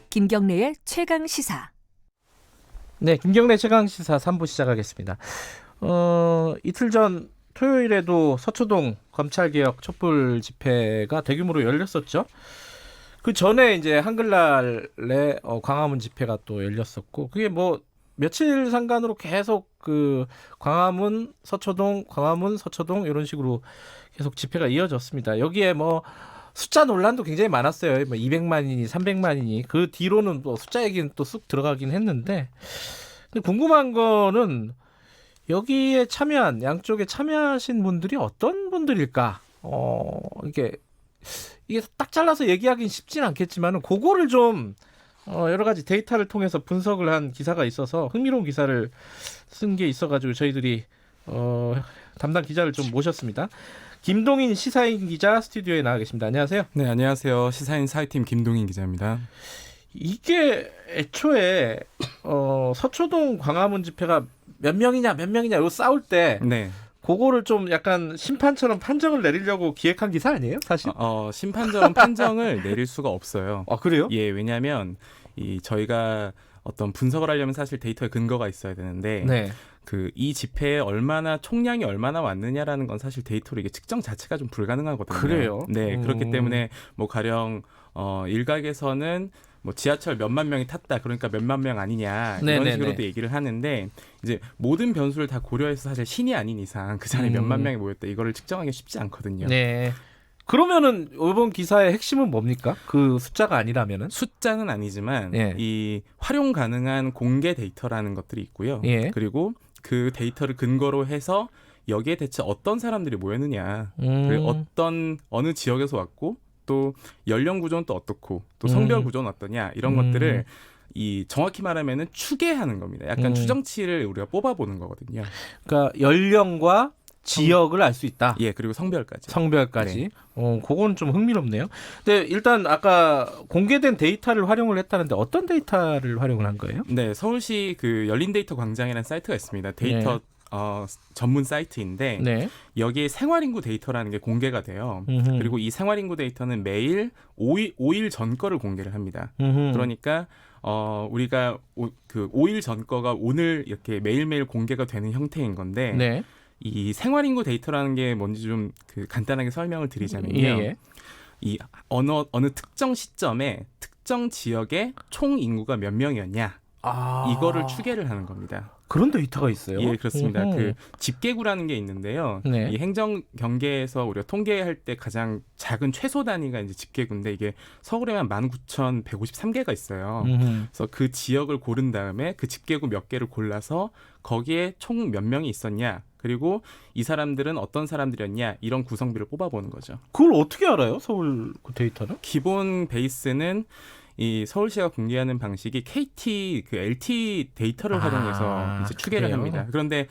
김경래의 최강 시사. 네, 김경래 최강 시사 3부 시작하겠습니다. 이틀 전 토요일에도 서초동 검찰개혁 촛불 집회가 대규모로 열렸었죠. 그 전에 이제 한글날에 광화문 집회가 또 열렸었고, 그게 뭐 며칠 상간으로 계속 그 광화문 서초동 이런 식으로 계속 집회가 이어졌습니다. 여기에 뭐 숫자 논란도 굉장히 많았어요. 뭐 200만이니 300만이니 그 뒤로는 또 숫자 얘기는 또 쑥 들어가긴 했는데, 근데 궁금한 거는 여기에 참여한 양쪽에 참여하신 분들이 어떤 분들일까? 이게 딱 잘라서 얘기하긴 쉽진 않겠지만은 그거를 좀 여러 가지 데이터를 통해서 분석을 한 기사가 있어서 흥미로운 기사를 쓴 게 있어가지고 저희들이 담당 기자를 좀 모셨습니다. 김동인 시사인 기자 스튜디오에 나와 계십니다. 안녕하세요. 네, 안녕하세요. 시사인 사회팀 김동인 기자입니다. 이게 애초에 서초동 광화문 집회가 몇 명이냐 이거 싸울 때 네. 그거를 좀 약간 심판처럼 판정을 내리려고 기획한 기사 아니에요, 사실? 심판적인 판정을 내릴 수가 없어요. 아, 그래요? 예, 왜냐하면 저희가 어떤 분석을 하려면 사실 데이터에 근거가 있어야 되는데, 네. 이 집회에 총량이 얼마나 왔느냐라는 건 사실 데이터로 이게 측정 자체가 좀 불가능하거든요. 그래요? 네, 그렇기 때문에 뭐 가령 일각에서는 뭐 지하철 몇만 명이 탔다, 그러니까 몇만 명 아니냐 이런 네네네. 식으로도 얘기를 하는데, 이제 모든 변수를 다 고려해서 사실 신이 아닌 이상 그 자리에 몇만 명이 모였다 이거를 측정하기 쉽지 않거든요. 네. 그러면은 이번 기사의 핵심은 뭡니까? 그 숫자가 아니라면은? 숫자는 아니지만 예. 이 활용 가능한 공개 데이터라는 것들이 있고요. 예. 그리고 그 데이터를 근거로 해서 여기에 대체 어떤 사람들이 모였느냐, 그리고 어느 지역에서 왔고, 또 연령 구조는 또 어떻고, 또 성별 구조는 어떠냐, 이런 것들을 정확히 말하면은 추계하는 겁니다. 약간 추정치를 우리가 뽑아보는 거거든요. 그러니까 연령과 지역을 알 수 있다. 예, 그리고 성별까지. 성별까지. 그건 좀 흥미롭네요. 근데 일단 아까 공개된 데이터를 활용을 했다는데 어떤 데이터를 활용을 한 거예요? 네, 서울시 그 열린 데이터 광장이라는 사이트가 있습니다. 데이터 전문 사이트인데, 네. 여기에 생활인구 데이터라는 게 공개가 돼요. 그리고 이 생활인구 데이터는 매일 5일 전 거를 공개를 합니다. 그러니까 우리가 그 5일 전 거가 오늘 이렇게 매일매일 공개가 되는 형태인 건데, 네. 이 생활인구 데이터라는 게 뭔지 좀 간단하게 설명을 드리자면요. 예. 이 어느 특정 시점에 특정 지역의 총 인구가 몇 명이었냐, 이거를 추계를 하는 겁니다. 그런 데이터가 있어요? 예, 그렇습니다. 그 집계구라는 게 있는데요. 네. 이 행정 경계에서 우리가 통계할 때 가장 작은 최소 단위가 이제 집계구인데, 이게 서울에만 19,153개가 있어요. 그래서 그 지역을 고른 다음에 그 집계구 몇 개를 골라서 거기에 총 몇 명이 있었냐, 그리고 이 사람들은 어떤 사람들이었냐, 이런 구성비를 뽑아보는 거죠. 그걸 어떻게 알아요? 서울 그 데이터는? 기본 베이스는 이 서울시가 공개하는 방식이 KT LT 데이터를 활용해서 이제 추계를 그래요? 합니다. 그런데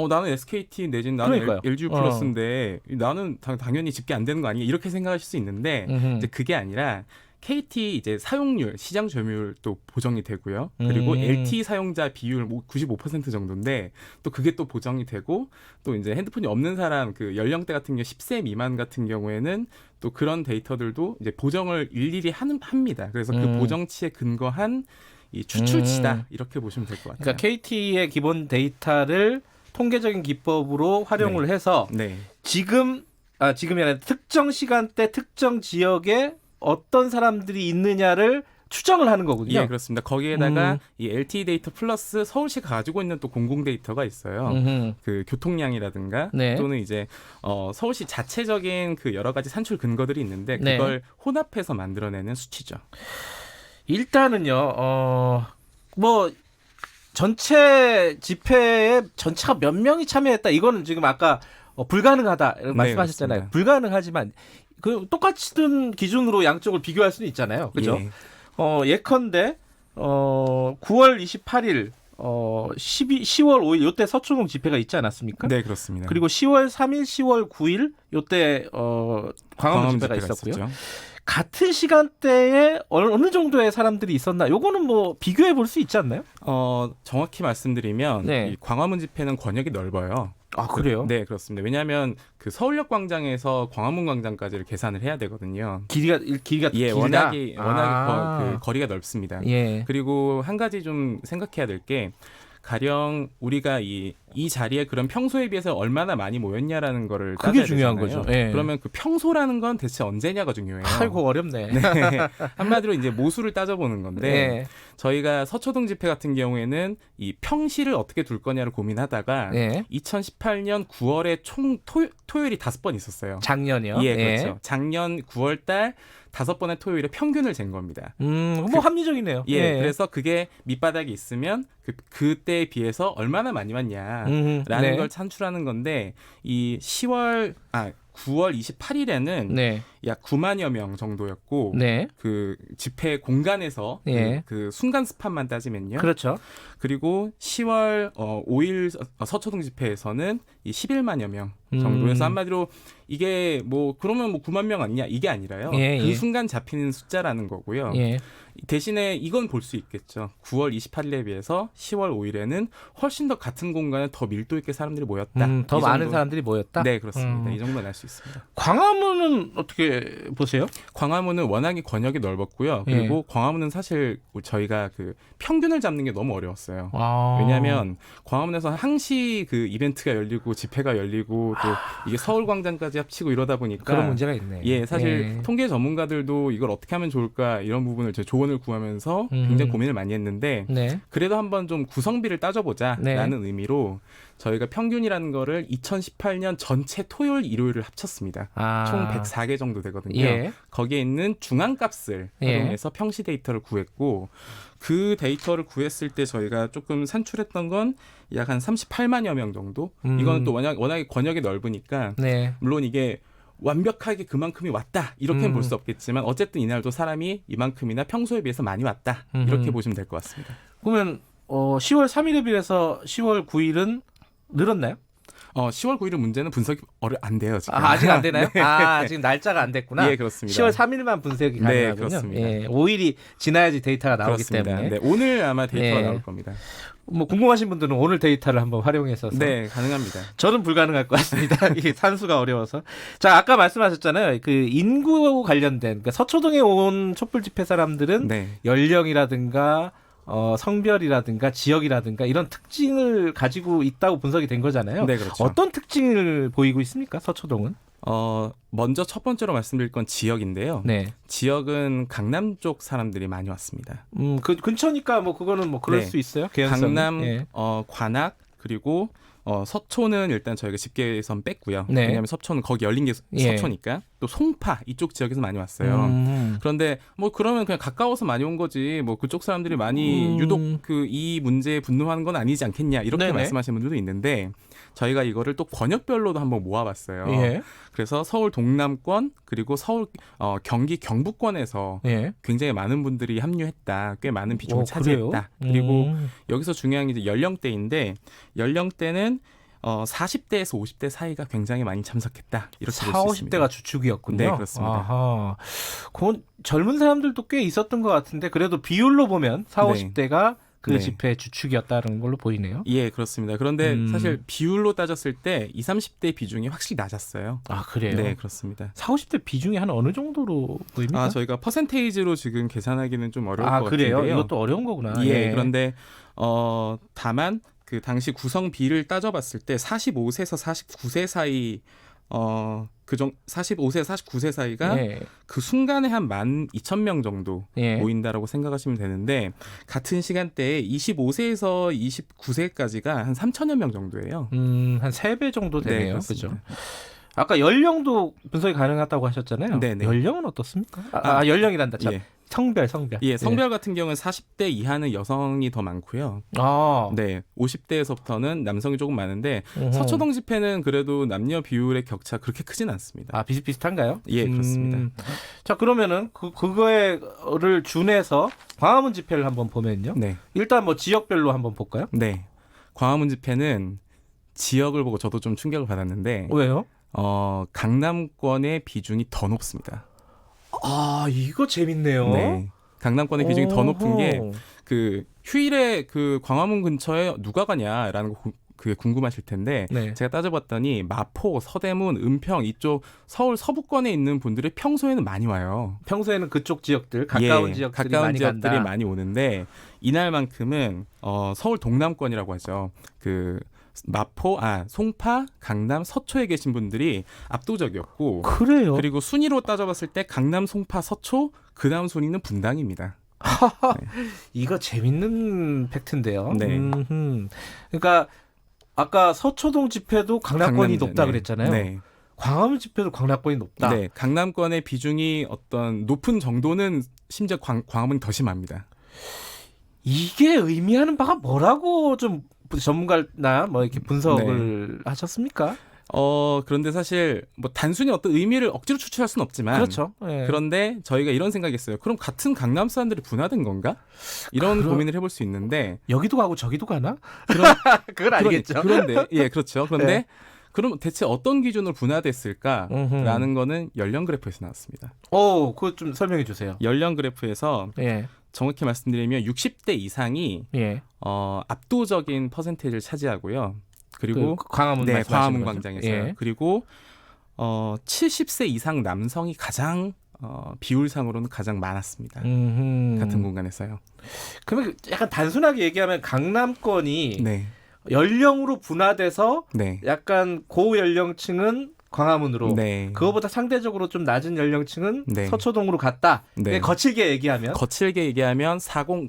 나는 SKT 내지는 나는 그러니까요. LG 플러스인데 나는 당연히 집계 안 되는 거 아니야, 이렇게 생각하실 수 있는데, 이제 그게 아니라 KT 이제 사용률, 시장 점유율도 보정이 되고요. 그리고 LT 사용자 비율 95% 정도인데 또 그게 또 보정이 되고, 또 이제 핸드폰이 없는 사람 그 연령대 같은 경우 10세 미만 같은 경우에는 또 그런 데이터들도 이제 보정을 일일이 합니다. 그래서 그 보정치에 근거한 이 추출치다, 이렇게 보시면 될 것 같아요. 그러니까 KT의 기본 데이터를 통계적인 기법으로 활용을 해서 네. 지금이 아니라 특정 시간대 특정 지역에 어떤 사람들이 있느냐를 추정을 하는 거군요. 예, 그렇습니다. 거기에다가 이 LTE 데이터 플러스 서울시가 가지고 있는 또 공공 데이터가 있어요. 그 교통량이라든가, 네. 또는 이제 서울시 자체적인 그 여러 가지 산출 근거들이 있는데, 네. 그걸 혼합해서 만들어내는 수치죠. 일단은요, 뭐 전체 집회에 전체가 몇 명이 참여했다, 이거는 지금 아까 불가능하다 이렇게 말씀하셨잖아요. 그렇습니다. 불가능하지만 그 똑같은 기준으로 양쪽을 비교할 수는 있잖아요. 그죠? 예. 예컨대 9월 28일 10월 5일 요때 서초동 집회가 있지 않았습니까? 네, 그렇습니다. 그리고 10월 3일, 10월 9일 요때 광화문 집회가 있었고요. 있었죠. 같은 시간대에 어느 정도의 사람들이 있었나? 요거는 뭐 비교해 볼 수 있지 않나요? 정확히 말씀드리면 네. 이 광화문 집회는 권역이 넓어요. 아, 그래요? 네, 그렇습니다. 왜냐하면 그 서울역 광장에서 광화문 광장까지를 계산을 해야 되거든요. 길이가 예, 길다. 워낙에 아. 그 거리가 넓습니다. 예. 그리고 한 가지 좀 생각해야 될 게 가령 우리가 이 자리에 그런 평소에 비해서 얼마나 많이 모였냐라는 거를 그게 따져야 중요한 되잖아요. 거죠. 예. 그러면 그 평소라는 건 대체 언제냐가 중요해요. 아이고 어렵네. 네. 한마디로 이제 모수를 따져보는 건데 예. 저희가 서초동 집회 같은 경우에는 이 평시를 어떻게 둘 거냐를 고민하다가 예. 2018년 9월에 총 토요일이 5번 있었어요. 작년이요? 예, 그렇죠. 작년 9월 달 5번의 토요일에 평균을 잰 겁니다. 뭐 합리적이네요. 예, 그래서 그게 밑바닥에 있으면 그때에 비해서 얼마나 많이 왔냐라는 네. 걸 산출하는 건데 이 9월 28일에는 네. 약 9만여 명 정도였고 네. 그 집회 공간에서 예. 그 순간 스팟만 따지면요. 그렇죠. 그리고 10월 5일 서초동 집회에서는 이 11만여 명 정도에서 한마디로 이게 뭐 그러면 뭐 9만 명 아니냐 이게 아니라요. 예, 그 예. 순간 잡히는 숫자라는 거고요. 예. 대신에 이건 볼 수 있겠죠. 9월 28일에 비해서 10월 5일에는 훨씬 더 같은 공간에 더 밀도 있게 사람들이 모였다. 더 이 많은 정도. 사람들이 모였다. 네, 그렇습니다. 이 정도는 알 수 있습니다. 광화문은 어떻게 보세요? 광화문은 워낙에 권역이 넓었고요. 예. 그리고 광화문은 사실 저희가 그 평균을 잡는 게 너무 어려웠어요. 아. 왜냐하면 광화문에서 항시 그 이벤트가 열리고 집회가 열리고 또 이게 서울광장까지 합치고 이러다 보니까 그런 문제가 있네. 예, 사실 예. 통계 전문가들도 이걸 어떻게 하면 좋을까 이런 부분을 저 조언을 구하면서 굉장히 고민을 많이 했는데 네. 그래도 한번 좀 구성비를 따져보자라는 네. 의미로 저희가 평균이라는 거를 2018년 전체 토요일 일요일을 합쳤습니다. 아. 총 104개 정도 되거든요. 예. 거기에 있는 중앙값을 예. 활용해서 평시 데이터를 구했고 그 데이터를 구했을 때 저희가 조금 산출했던 건 약 한 38만여 명 정도. 이거는 또 워낙에 권역이 넓으니까 네. 물론 이게 완벽하게 그만큼이 왔다 이렇게는 볼 수 없겠지만 어쨌든 이날도 사람이 이만큼이나 평소에 비해서 많이 왔다 이렇게 보시면 될 것 같습니다. 그러면 10월 3일에 비해서 10월 9일은 늘었나요? 10월 9일은 문제는 분석이 안 돼요 지금. 아직 안 되나요? 네. 지금 날짜가 안 됐구나. 예, 그렇습니다. 10월 3일만 분석이 네, 가능하군요. 그렇습니다. 예, 5일이 지나야지 데이터가 나오기 그렇습니다. 때문에. 네, 오늘 아마 데이터가 예. 나올 겁니다. 뭐 궁금하신 분들은 오늘 데이터를 한번 활용해서. 네, 가능합니다. 저는 불가능할 것 같습니다. 이게 산수가 어려워서. 자, 아까 말씀하셨잖아요. 그 인구 관련된 그러니까 서초동에 온 촛불 집회 사람들은 네. 연령이라든가 성별이라든가 지역이라든가 이런 특징을 가지고 있다고 분석이 된 거잖아요. 네, 그렇죠. 어떤 특징을 보이고 있습니까? 서초동은? 먼저 첫 번째로 말씀드릴 건 지역인데요. 네. 지역은 강남 쪽 사람들이 많이 왔습니다. 그 근처니까 뭐 그거는 뭐 그럴 네. 수 있어요. 개연성은. 강남, 예. 관악 그리고 서초는 일단 저희가 집계선 뺐고요. 네. 왜냐하면 서초는 거기 열린 게 예. 서초니까. 또 송파 이쪽 지역에서 많이 왔어요. 그런데 뭐 그러면 그냥 가까워서 많이 온 거지. 뭐 그쪽 사람들이 많이 유독 그 이 문제에 분노하는 건 아니지 않겠냐 이렇게 네네. 말씀하시는 분들도 있는데 저희가 이거를 또 권역별로도 한번 모아봤어요. 예. 그래서 서울 동남권 그리고 서울 경기 경북권에서 예. 굉장히 많은 분들이 합류했다. 꽤 많은 비중을 그래요? 차지했다. 그리고 여기서 중요한 게 이제 연령대인데 연령대는 40대에서 50대 사이가 굉장히 많이 참석했다. 이렇게 볼 4, 수 있습니다. 50대가 주축이었군요. 네, 그렇습니다. 아하. 그건 젊은 사람들도 꽤 있었던 것 같은데 그래도 비율로 보면 4, 네. 50대가 그 네. 집회 주축이었다는 걸로 보이네요. 예, 그렇습니다. 그런데 사실 비율로 따졌을 때 20, 30대 비중이 확실히 낮았어요. 아, 그래요? 네, 그렇습니다. 4, 50대 비중이 한 어느 정도로 보입니까? 저희가 퍼센테이지로 지금 계산하기는 좀 어려울 것 그래요? 같은데요. 이것도 어려운 거구나. 예, 그런데 다만 그 당시 구성비를 따져봤을 때 45세에서 49세 사이 45세 49세 사이가 예. 그 순간에 한 12,000명 정도 예. 모인다라고 생각하시면 되는데 같은 시간대에 25세에서 29세까지가 한 3,000여 명 정도예요. 한 3배 정도 네, 되네요. 그렇습니다. 그죠? 아까 연령도 분석이 가능하다고 하셨잖아요. 네네. 연령은 어떻습니까? 연령이란다. 참. 예. 성별. 예, 성별 같은 경우는 40대 이하는 여성이 더 많고요. 네, 50대에서부터는 남성이 조금 많으데 서초동 집회는 그래도 남녀 비율의 격차 그렇게 크진 않습니다. 비슷비슷한가요? 예, 그렇습니다. 자, 그러면은 그거를 준해서 광화문 집회를 한번 보면요. 네, 일단 뭐 지역별로 한번 볼까요? 네. 광화문 집회는 지역을 보고 저도 좀 충격을 받았는데 왜요? 강남권의 비중이 더 높습니다. 이거 재밌네요. 네. 강남권의 비중이 더 높은 게 그 휴일에 그 광화문 근처에 누가 가냐라는 거 그게 궁금하실 텐데 네. 제가 따져봤더니 마포, 서대문, 은평 이쪽 서울 서부권에 있는 분들이 평소에는 많이 와요. 평소에는 그쪽 지역들 가까운 예, 지역들이 가까운 많이 지역들이 간다. 많이 오는데 이날만큼은 서울 동남권이라고 하죠. 그 마포, 송파, 강남, 서초에 계신 분들이 압도적이었고 그래요. 그리고 순위로 따져봤을 때 강남, 송파, 서초 그다음 순위는 분당입니다. 이거 재밌는 팩트인데요. 네. 그러니까 아까 서초동 집회도 강남권이 높다 네. 그랬잖아요. 네. 광화문 집회도 강남권이 높다. 네. 강남권의 비중이 어떤 높은 정도는 심지어 광화문이 더 심합니다. 이게 의미하는 바가 뭐라고 좀 전문가나 뭐 이렇게 분석을 하셨습니까? 그런데 사실 뭐 단순히 어떤 의미를 억지로 추출할 수는 없지만 그렇죠. 예. 그런데 저희가 이런 생각했어요. 그럼 같은 강남 사람들이 분화된 건가? 이런 고민을 해볼 수 있는데 여기도 가고 저기도 가나? 그런 그건 아니겠죠. 그런데 예, 그렇죠. 그런데 네. 그럼 대체 어떤 기준으로 분화됐을까라는 거는 연령 그래프에서 나왔습니다. 그거 좀 설명해 주세요. 연령 그래프에서 예. 정확히 말씀드리면 60대 이상이 예. 압도적인 퍼센테이지를 차지하고요. 그리고 광화문 네, 말씀하시는 광화문 거죠? 광장에서요. 예. 그리고 70세 이상 남성이 가장 비율상으로는 가장 많았습니다. 같은 공간에서요. 그러면 약간 단순하게 얘기하면 강남권이 네. 연령으로 분화돼서 네. 약간 고연령층은 광화문으로 네. 그거보다 상대적으로 좀 낮은 연령층은 네. 서초동으로 갔다. 네. 거칠게 얘기하면 거칠게 얘기하면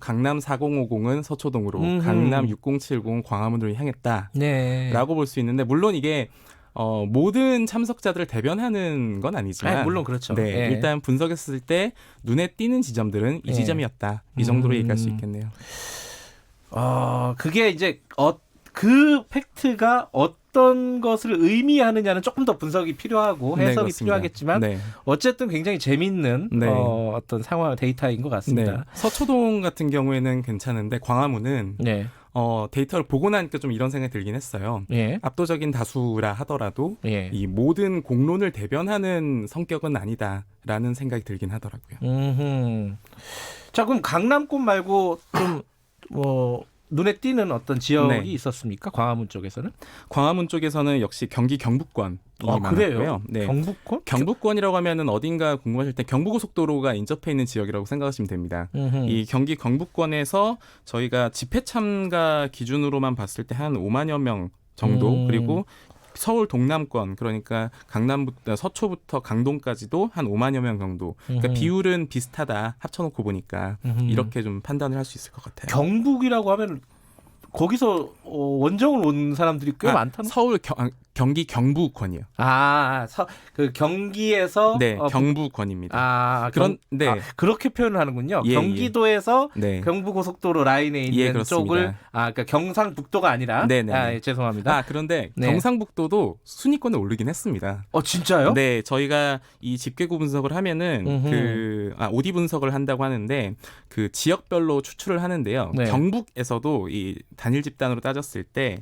강남 4050은 서초동으로, 강남 6070은 광화문으로 향했다라고 네. 볼 수 있는데 물론 이게 모든 참석자들을 대변하는 건 아니지만 물론 그렇죠. 네, 예. 일단 분석했을 때 눈에 띄는 지점들은 이 예. 지점이었다. 이 정도로 얘기할 수 있겠네요. 그게 이제 그 팩트가 어떤 것을 의미하느냐는 조금 더 분석이 필요하고 네, 해석이 그렇습니다. 필요하겠지만 네. 어쨌든 굉장히 재밌는 네. 어떤 상황 데이터인 것 네. 같습니다. 서초동 같은 경우에는 괜찮은데 광화문은 네. 데이터를 보고 나니까 좀 이런 생각이 들긴 했어요. 예. 압도적인 다수라 하더라도 예. 이 모든 공론을 대변하는 성격은 아니다라는 생각이 들긴 하더라고요. 자, 그럼 강남권 말고 좀 눈에 띄는 어떤 지역이 네. 있었습니까? 광화문 쪽에서는? 광화문 쪽에서는 역시 경기 경북권이 그래요? 많았고요. 네. 경북권? 경북권이라고 하면은 어딘가 궁금하실 때 경부고속도로가 인접해 있는 지역이라고 생각하시면 됩니다. 이 경기 경북권에서 저희가 집회 참가 기준으로만 봤을 때 한 5만여 명 정도 그리고 서울 동남권 그러니까 강남부터 서초부터 강동까지도 한 5만여 명 정도. 그러니까 비율은 비슷하다 합쳐놓고 보니까 이렇게 좀 판단을 할 수 있을 것 같아요. 경북이라고 하면 거기서 원정을 온 사람들이 꽤 많다는. 서울 경기 경부권이요. 그 경기에서 네, 경부권입니다. 그렇게 표현을 하는군요. 예, 경기도에서 네. 경부고속도로 라인에 있는 예, 쪽을 그러니까 경상북도가 아니라. 네네. 죄송합니다. 그런데 네. 경상북도도 순위권에 오르긴 했습니다. 진짜요? 네, 저희가 이 집계구 분석을 하면은 오디 분석을 한다고 하는데 그 지역별로 추출을 하는데요. 네. 경북에서도 이 단일 집단으로 따졌을 때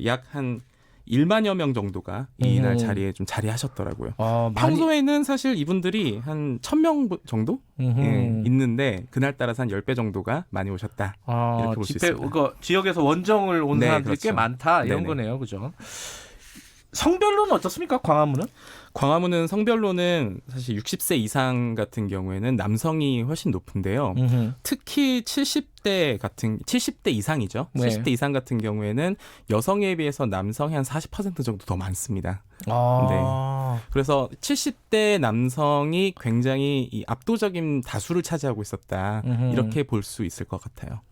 약 한 1만여 명 정도가 이날 자리에 좀 자리하셨더라고요. 평소에는 사실 이분들이 한 1,000명 정도 있는데 그날따라서 한 10배 정도가 많이 오셨다. 이렇게 볼 수 있습니다. 지역에서 원정을 온 네, 사람들이 그렇죠. 꽤 많다 이런 네네. 거네요. 그죠? 성별로는 어떻습니까? 광화문은? 광화문은 성별로는 사실 60세 이상 같은 경우에는 남성이 훨씬 높은데요. 특히 70대 이상이죠. 네. 70대 이상 같은 경우에는 여성에 비해서 남성이 한 40% 정도 더 많습니다. 그래서 70대 남성이 굉장히 이 압도적인 다수를 차지하고 있었다. 이렇게 볼 수 있을 것 같아요.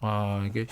이게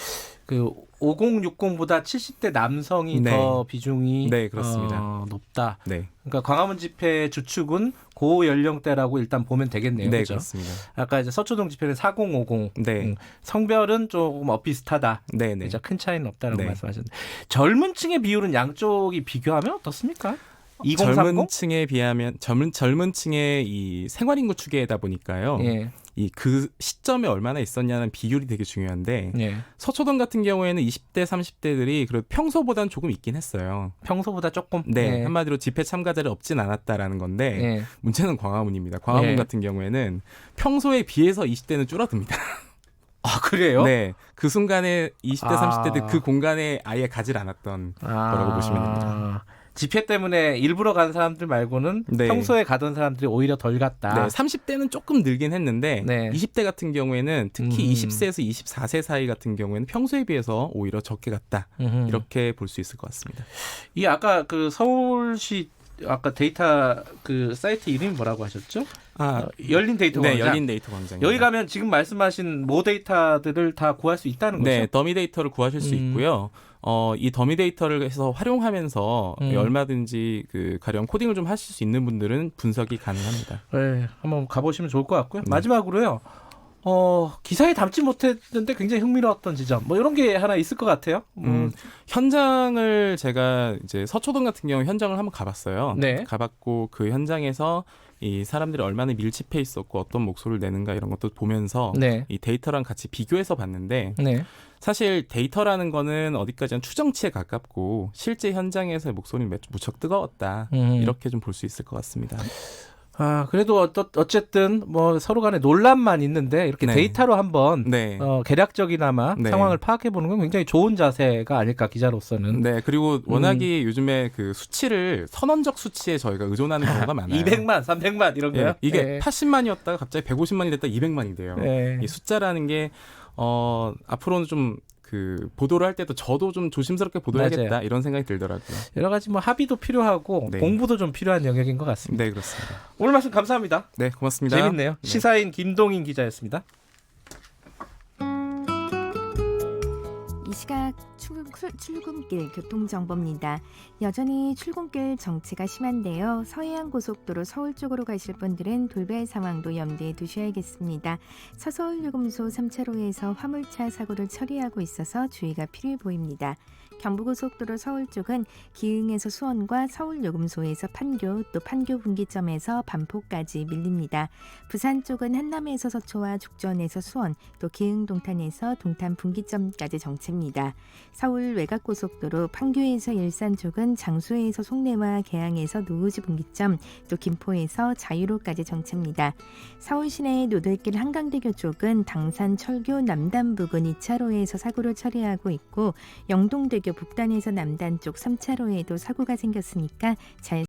그 5060보다 70대 남성이 네. 더 비중이 네, 그렇습니다. 높다. 네. 그러니까 광화문 집회 주축은 고연령대라고 일단 보면 되겠네요. 네, 그렇죠? 그렇습니다. 아까 이제 서초동 집회는 4050. 네. 성별은 조금 비슷하다. 네, 네. 그죠? 큰 차이는 없다라고 네. 말씀하셨는데 젊은 층의 비율은 양쪽이 비교하면 어떻습니까? 2030? 젊은 층에 비하면 젊은 층의 이 생활 인구 추계다 보니까요. 예. 이 그 시점에 얼마나 있었냐는 비율이 되게 중요한데 예. 서초동 같은 경우에는 20대, 30대들이 그래도 평소보다는 조금 있긴 했어요. 평소보다 조금. 네, 예. 한마디로 집회 참가자들이 없진 않았다라는 건데 예. 문제는 광화문입니다. 광화문 예. 같은 경우에는 평소에 비해서 20대는 줄어듭니다. 그래요? 네, 그 순간에 20대, 30대들 그 공간에 아예 가질 않았던 거라고 보시면 됩니다. 집회 때문에 일부러 간 사람들 말고는 네. 평소에 가던 사람들이 오히려 덜 갔다. 네, 30대는 조금 늘긴 했는데 네. 20대 같은 경우에는 특히 20세에서 24세 사이 같은 경우에는 평소에 비해서 오히려 적게 갔다. 이렇게 볼 수 있을 것 같습니다. 이 아까 그 서울시 아까 데이터 그 사이트 이름이 뭐라고 하셨죠? 열린 데이터 네, 광장. 열린 데이터 광장. 여기 가면 지금 말씀하신 모 데이터들을 다 구할 수 있다는 거죠? 네, 더미 데이터를 구하실 수 있고요. 이 더미 데이터를 해서 활용하면서 얼마든지 그 가령 코딩을 좀 하실 수 있는 분들은 분석이 가능합니다. 네, 한번 가보시면 좋을 것 같고요. 네. 마지막으로요. 기사에 담지 못했는데 굉장히 흥미로웠던 지점 뭐 이런 게 하나 있을 것 같아요. 현장을 제가 이제 서초동 같은 경우 현장을 한번 가봤어요. 네. 가봤고 그 현장에서 이 사람들이 얼마나 밀집해 있었고 어떤 목소리를 내는가 이런 것도 보면서 네. 이 데이터랑 같이 비교해서 봤는데 네. 사실 데이터라는 거는 어디까지나 추정치에 가깝고 실제 현장에서의 목소리는 무척 뜨거웠다. 이렇게 좀 볼 수 있을 것 같습니다. 그래도 어쨌든 뭐 서로 간에 논란만 있는데 이렇게 네. 데이터로 한번 네. 개략적이나마 네. 상황을 파악해 보는 건 굉장히 좋은 자세가 아닐까 기자로서는. 네, 그리고 워낙에 요즘에 그 수치를 선언적 수치에 저희가 의존하는 경우가 많아요. 200만, 300만 이런 거요? 네, 이게 네. 80만이었다가 갑자기 150만이 됐다 200만이 돼요. 네. 이 숫자라는 게 앞으로는 좀 그 보도를 할 때도 저도 좀 조심스럽게 보도해야겠다 맞아요. 이런 생각이 들더라고요. 여러 가지 뭐 합의도 필요하고 네. 공부도 좀 필요한 영역인 것 같습니다. 네, 그렇습니다. 오늘 말씀 감사합니다. 네, 고맙습니다. 재밌네요. 네. 시사인 김동인 기자였습니다. 이 시각 출근길 교통정보입니다. 여전히 출근길 정체가 심한데요. 서해안 고속도로 서울 쪽으로 가실 분들은 돌발 상황도 염두에 두셔야겠습니다. 서서울요금소 3차로에서 화물차 사고를 처리하고 있어서 주의가 필요해 보입니다. 경부고속도로 서울 쪽은 기흥에서 수원과 서울요금소에서 판교 또 판교 분기점에서 반포까지 밀립니다. 부산 쪽은 한남에서 서초와 죽전에서 수원 또 기흥 동탄에서 동탄 분기점까지 정체입니다. 서울 외곽고속도로 판교에서 일산 쪽은 장수에서 송내와 계양에서 노우지 분기점 또 김포에서 자유로까지 정체입니다. 서울 시내 노들길 한강대교 쪽은 당산 철교 남단 부근 2차로에서 사고를 처리하고 있고 영동대교 북단에서 남단 쪽 3차로에도 사고가 생겼으니까 잘